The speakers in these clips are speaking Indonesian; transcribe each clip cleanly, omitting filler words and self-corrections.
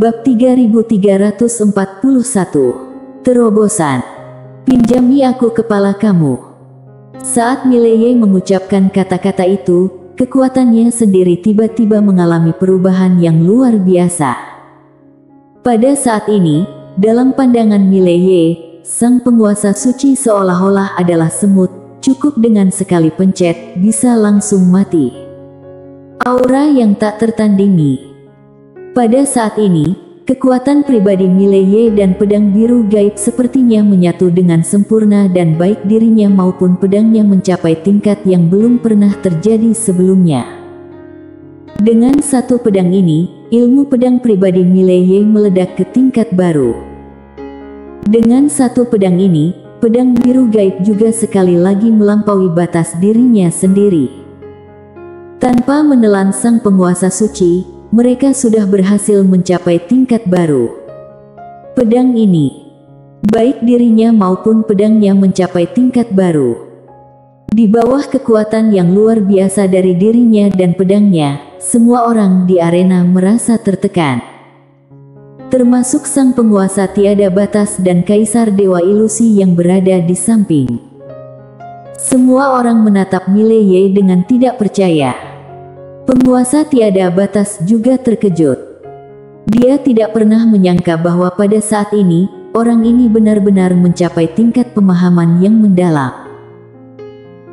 Bab 3341. Terobosan. Pinjami aku kepala kamu. Saat Mileye mengucapkan kata-kata itu, kekuatannya sendiri tiba-tiba mengalami perubahan yang luar biasa. Pada saat ini, dalam pandangan Mileye, sang penguasa suci seolah-olah adalah semut, cukup dengan sekali pencet, bisa langsung mati. Aura yang tak tertandingi. Pada saat ini, kekuatan pribadi Mileye dan pedang biru gaib sepertinya menyatu dengan sempurna dan baik dirinya maupun pedangnya mencapai tingkat yang belum pernah terjadi sebelumnya. Dengan satu pedang ini, ilmu pedang pribadi Mileye meledak ke tingkat baru. Dengan satu pedang ini, pedang biru gaib juga sekali lagi melampaui batas dirinya sendiri. Tanpa menelan sang penguasa suci, mereka sudah berhasil mencapai tingkat baru. Pedang ini, baik dirinya maupun pedangnya mencapai tingkat baru. Di bawah kekuatan yang luar biasa dari dirinya dan pedangnya, semua orang di arena merasa tertekan. Termasuk sang penguasa tiada batas dan kaisar dewa ilusi yang berada di samping. Semua orang menatap Mileye dengan tidak percaya. Penguasa tiada batas juga terkejut. Dia tidak pernah menyangka bahwa pada saat ini, orang ini benar-benar mencapai tingkat pemahaman yang mendalam.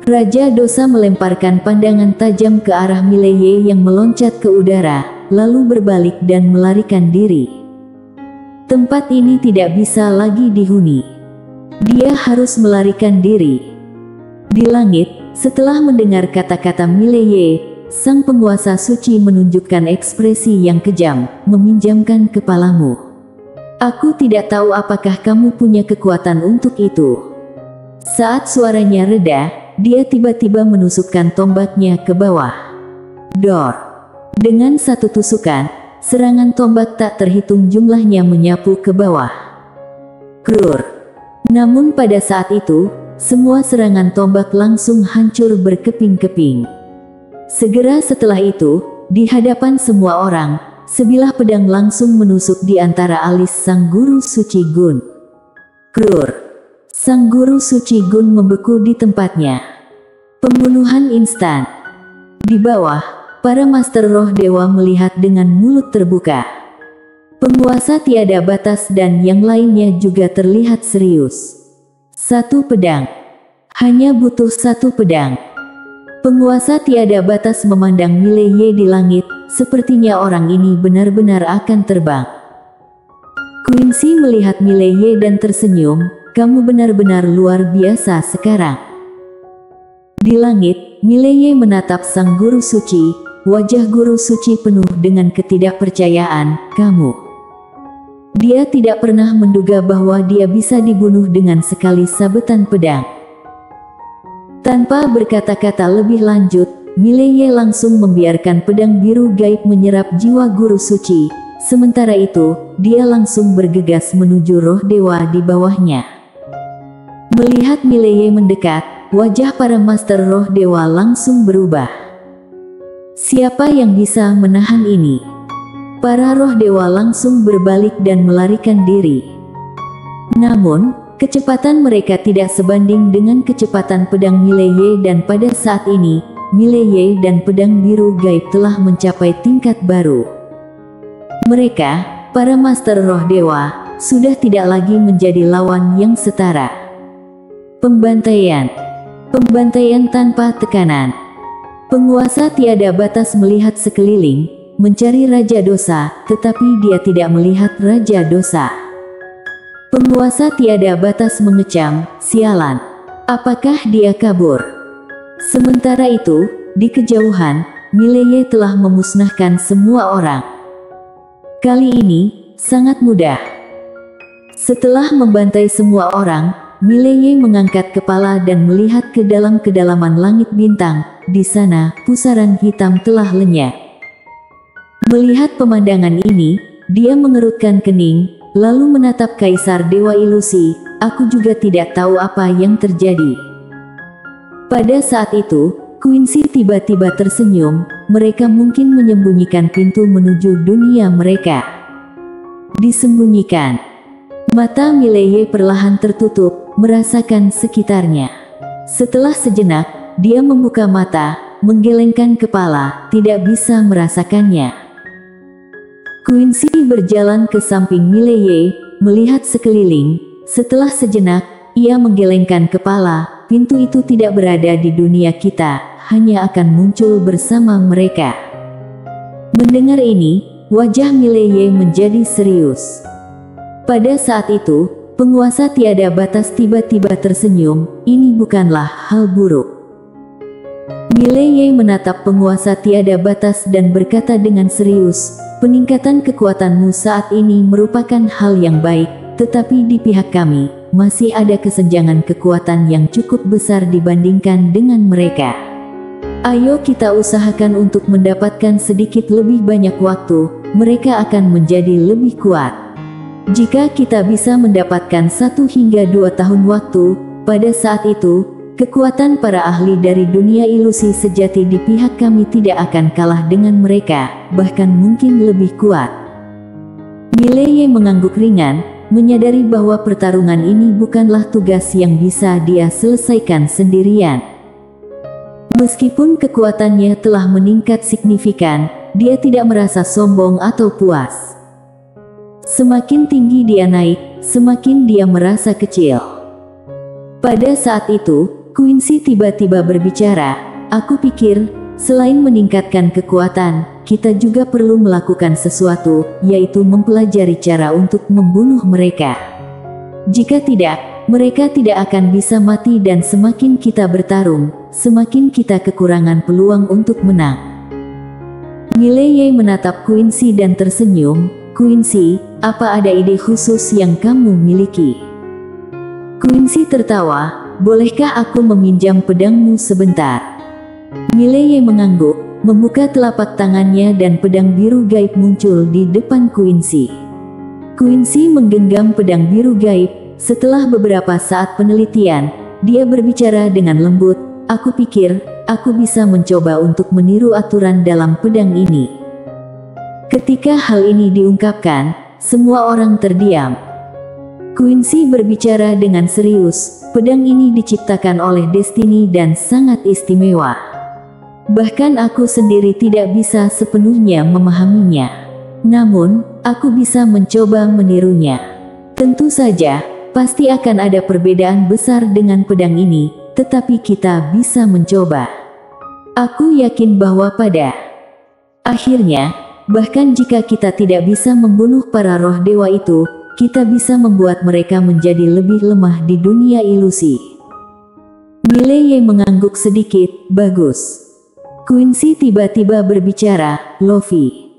Raja Dosa melemparkan pandangan tajam ke arah Mileye yang meloncat ke udara, lalu berbalik dan melarikan diri. Tempat ini tidak bisa lagi dihuni. Dia harus melarikan diri. Di langit, setelah mendengar kata-kata Mileye, sang penguasa suci menunjukkan ekspresi yang kejam, meminjamkan kepalamu. Aku tidak tahu apakah kamu punya kekuatan untuk itu. Saat suaranya reda, dia tiba-tiba menusukkan tombaknya ke bawah. Dor! Dengan satu tusukan, serangan tombak tak terhitung jumlahnya menyapu ke bawah. Krur! Namun pada saat itu, semua serangan tombak langsung hancur berkeping-keping. Segera setelah itu, di hadapan semua orang, sebilah pedang langsung menusuk di antara alis sang guru suci Gun. Krur! Sang guru suci Gun membeku di tempatnya. Pembunuhan instan. Di bawah, para master roh dewa melihat dengan mulut terbuka. Penguasa tiada batas dan yang lainnya juga terlihat serius. Satu pedang. Hanya butuh satu pedang. Penguasa tiada batas memandang Mileye di langit, sepertinya orang ini benar-benar akan terbang. Quincy melihat Mileye dan tersenyum, kamu benar-benar luar biasa sekarang. Di langit, Mileye menatap sang guru suci, wajah guru suci penuh dengan ketidakpercayaan, kamu. Dia tidak pernah menduga bahwa dia bisa dibunuh dengan sekali sabetan pedang. Tanpa berkata-kata lebih lanjut, Mileye langsung membiarkan pedang biru gaib menyerap jiwa guru suci. Sementara itu, dia langsung bergegas menuju roh dewa di bawahnya. Melihat Mileye mendekat, wajah para master roh dewa langsung berubah. Siapa yang bisa menahan ini? Para roh dewa langsung berbalik dan melarikan diri. Namun, kecepatan mereka tidak sebanding dengan kecepatan pedang Mileye dan pada saat ini, Mileye dan pedang biru gaib telah mencapai tingkat baru. Mereka, para master roh dewa, sudah tidak lagi menjadi lawan yang setara. Pembantaian. Pembantaian tanpa tekanan. Penguasa tiada batas melihat sekeliling, mencari Raja Dosa, tetapi dia tidak melihat Raja Dosa. Penguasa tiada batas mengecam, sialan. Apakah dia kabur? Sementara itu, di kejauhan, Mileye telah memusnahkan semua orang. Kali ini, sangat mudah. Setelah membantai semua orang, Mileye mengangkat kepala dan melihat ke dalam kedalaman langit bintang. Di sana, pusaran hitam telah lenyap. Melihat pemandangan ini, dia mengerutkan kening, lalu menatap kaisar dewa ilusi. Aku juga tidak tahu apa yang terjadi. Pada saat itu, Quincy tiba-tiba tersenyum. Mereka mungkin menyembunyikan pintu menuju dunia mereka. disembunyikan. Mata Mileye perlahan tertutup, merasakan sekitarnya. Setelah sejenak, dia membuka mata, menggelengkan kepala, tidak bisa merasakannya. Quincy berjalan ke samping Mileye, melihat sekeliling. Setelah sejenak, ia menggelengkan kepala, pintu itu tidak berada di dunia kita, hanya akan muncul bersama mereka. Mendengar ini, wajah Mileye menjadi serius. Pada saat itu, penguasa tiada batas tiba-tiba tersenyum, ini bukanlah hal buruk. Mileye menatap penguasa tiada batas dan berkata dengan serius, peningkatan kekuatanmu saat ini merupakan hal yang baik, tetapi di pihak kami, masih ada kesenjangan kekuatan yang cukup besar dibandingkan dengan mereka. Ayo kita usahakan untuk mendapatkan sedikit lebih banyak waktu, mereka akan menjadi lebih kuat. Jika kita bisa mendapatkan 1 hingga 2 tahun waktu, pada saat itu, kekuatan para ahli dari dunia ilusi sejati di pihak kami tidak akan kalah dengan mereka, bahkan mungkin lebih kuat. Mileye mengangguk ringan, menyadari bahwa pertarungan ini bukanlah tugas yang bisa dia selesaikan sendirian. Meskipun kekuatannya telah meningkat signifikan, dia tidak merasa sombong atau puas. Semakin tinggi dia naik, semakin dia merasa kecil. Pada saat itu, Quincy tiba-tiba berbicara, aku pikir, selain meningkatkan kekuatan, kita juga perlu melakukan sesuatu, yaitu mempelajari cara untuk membunuh mereka. Jika tidak, mereka tidak akan bisa mati dan semakin kita bertarung, semakin kita kekurangan peluang untuk menang. Mileye menatap Quincy dan tersenyum, Quincy, apa ada ide khusus yang kamu miliki? Quincy tertawa, bolehkah aku meminjam pedangmu sebentar? Mileye mengangguk, membuka telapak tangannya dan pedang biru gaib muncul di depan Quincy. Quincy menggenggam pedang biru gaib, setelah beberapa saat penelitian, dia berbicara dengan lembut, aku pikir, aku bisa mencoba untuk meniru aturan dalam pedang ini. Ketika hal ini diungkapkan, semua orang terdiam. Quincy berbicara dengan serius, pedang ini diciptakan oleh Destiny dan sangat istimewa. Bahkan aku sendiri tidak bisa sepenuhnya memahaminya. Namun, aku bisa mencoba menirunya. Tentu saja, pasti akan ada perbedaan besar dengan pedang ini, tetapi kita bisa mencoba. Aku yakin bahwa pada akhirnya, bahkan jika kita tidak bisa membunuh para roh dewa itu, kita bisa membuat mereka menjadi lebih lemah di dunia ilusi. Mileye mengangguk sedikit, bagus. Quincy tiba-tiba berbicara, Lofi.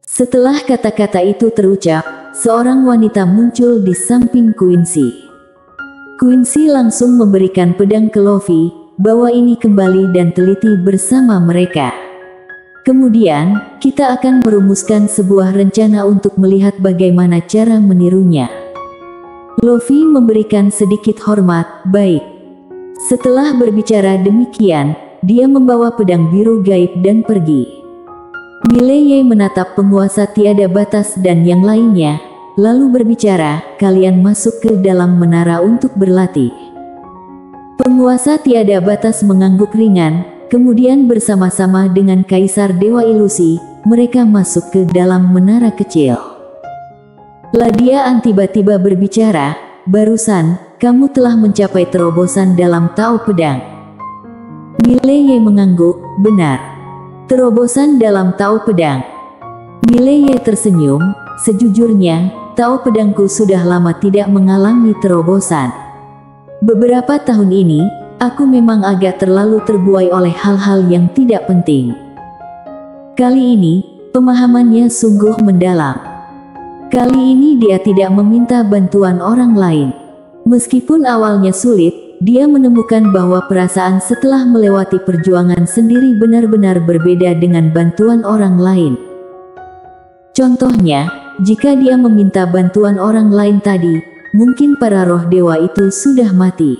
Setelah kata-kata itu terucap, seorang wanita muncul di samping Quincy. Quincy langsung memberikan pedang ke Lofi, bawa ini kembali dan teliti bersama mereka. Kemudian, kita akan merumuskan sebuah rencana untuk melihat bagaimana cara menirunya. Lofi memberikan sedikit hormat, baik. Setelah berbicara demikian, dia membawa pedang biru gaib dan pergi. Mileye menatap penguasa tiada batas dan yang lainnya, lalu berbicara, kalian masuk ke dalam menara untuk berlatih. Penguasa tiada batas mengangguk ringan, kemudian bersama-sama dengan Kaisar Dewa Ilusi, mereka masuk ke dalam menara kecil. Ladian tiba-tiba berbicara, barusan, kamu telah mencapai terobosan dalam Tao Pedang. Mileye mengangguk, benar. Terobosan dalam Tao Pedang. Mileye tersenyum, sejujurnya, Tao Pedangku sudah lama tidak mengalami terobosan. Beberapa tahun ini, aku memang agak terlalu terbuai oleh hal-hal yang tidak penting. Kali ini, pemahamannya sungguh mendalam. Kali ini dia tidak meminta bantuan orang lain. Meskipun awalnya sulit, dia menemukan bahwa perasaan setelah melewati perjuangan sendiri benar-benar berbeda dengan bantuan orang lain. Contohnya, jika dia meminta bantuan orang lain tadi, mungkin para roh dewa itu sudah mati.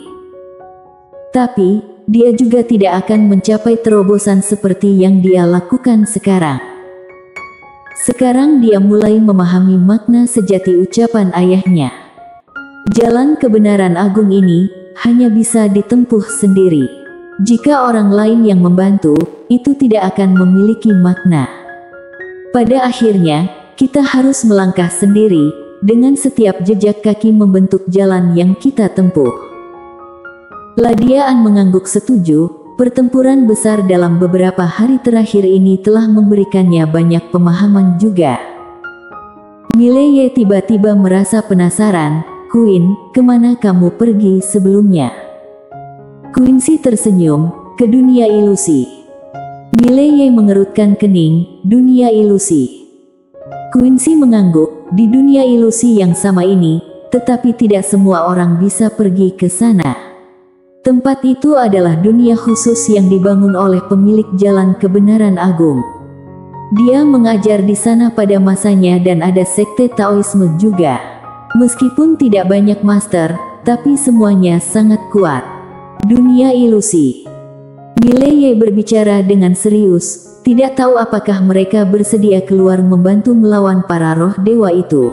Tapi, dia juga tidak akan mencapai terobosan seperti yang dia lakukan sekarang. Sekarang dia mulai memahami makna sejati ucapan ayahnya. Jalan kebenaran agung ini hanya bisa ditempuh sendiri. Jika orang lain yang membantu, itu tidak akan memiliki makna. Pada akhirnya, kita harus melangkah sendiri, dengan setiap jejak kaki membentuk jalan yang kita tempuh. Ladian mengangguk setuju. Pertempuran besar dalam beberapa hari terakhir ini telah memberikannya banyak pemahaman juga. Mileye tiba-tiba merasa penasaran. Queen, kemana kamu pergi sebelumnya? Quincy tersenyum, ke dunia ilusi. Mileye mengerutkan kening, dunia ilusi. Quincy mengangguk, di dunia ilusi yang sama ini, tetapi tidak semua orang bisa pergi ke sana. Tempat itu adalah dunia khusus yang dibangun oleh pemilik jalan kebenaran agung. Dia mengajar di sana pada masanya dan ada sekte Taoisme juga. Meskipun tidak banyak master, tapi semuanya sangat kuat. Dunia ilusi. Mileye berbicara dengan serius, tidak tahu apakah mereka bersedia keluar membantu melawan para roh dewa itu.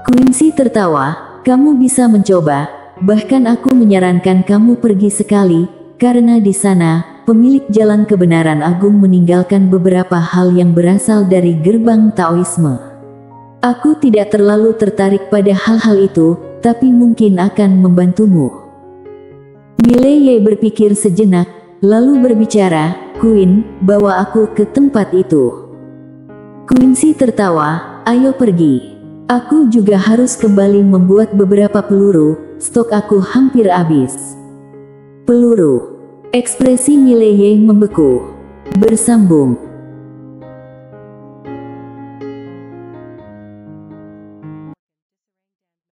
Quincy tertawa, kamu bisa mencoba. Bahkan aku menyarankan kamu pergi sekali, karena di sana, pemilik jalan kebenaran agung meninggalkan beberapa hal yang berasal dari gerbang Taoisme. Aku tidak terlalu tertarik pada hal-hal itu, tapi mungkin akan membantumu. Mileye berpikir sejenak, lalu berbicara, Queen, bawa aku ke tempat itu. Quincy tertawa, ayo pergi. Aku juga harus kembali membuat beberapa peluru. Stok aku hampir habis. Peluru. Ekspresi Mileye membeku. Bersambung.